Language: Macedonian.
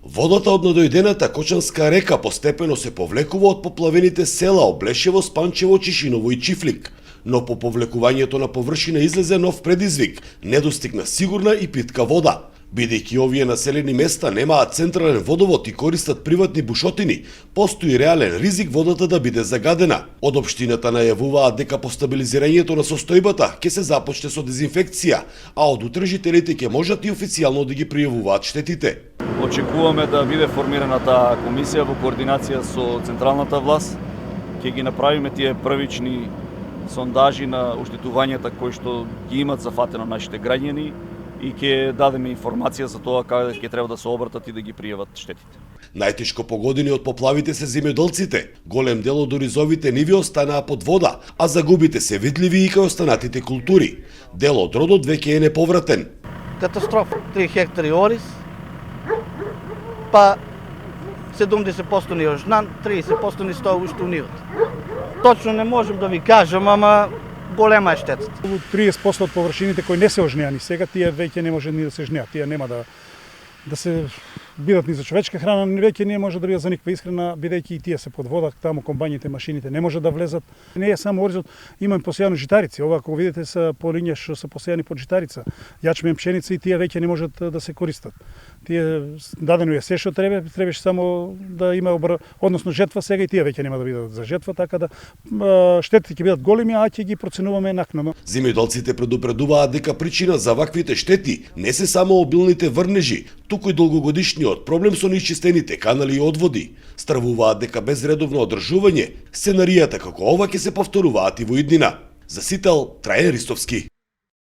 Водата од надојдената Кочанска река постепено се повлекува од поплавените села Облешево, Спанчево, Чишиново и Чифлик. Но по повлекувањето на површина излезе нов предизвик – недостиг на сигурна и питка вода. Бидејќи овие населени места немаат централен водовод и користат приватни бушотини, постои реален ризик водата да биде загадена. Од општината најавуваат дека по стабилизирањето на состојбата ќе се започне со дезинфекција, а од утре жителите ќе можат и официјално да ги пријавуваат штетите. Очекуваме да биде формирана таа комисија во координација со централната власт. Ќе ги направиме тие првични сондажи на оштетувањата кои што ги имат зафатено нашите граѓани и ќе дадеме информација за тоа каде ќе треба да се обратат и да ги пријават штетите. Најтешко погодени од поплавите се земјоделците. Голем дел од оризовите ниви останаа под вода, а загубите се видливи и кај останатите култури. Дел од родот веќе е неповратен. Катастрофа. 3 хектари ориз, па 70% ни ожнан, 30% ни стоа уште у нивата. Точно не можем да ви кажам, ама голема е штетата. 30% од површините кои не се ожнеани сега, тие веќе не може ни да се жнеат. Тие нема да се бидат ни за човечка храна, веќе не може да бидат за никаква исхрана, бидејќи и тие се под вода, таму комбањите, машините не може да влезат. Не е само оризот, имаме постојано житарици. Ова ако видите се по линија што се постојани под житарица, јачмен, пшеница и тие веќе не можат да се користат. Тие дадено е се што требаше само да има односно жетва, сега и тие веќе нема да бидат за жетва, така да штетите ќе бидат големи, а ќе ги проценуваме накнадно. Земјоделците предупредуваат дека причина за ваквите штети не се само обилните врнежи, туку и долгогодишниот проблем со неисчистените канали и одводи. Стравуваат дека без редовно одржување, сценаријата како ова ќе се повторуваат и во иднина. За Сител, Трајан Ристовски.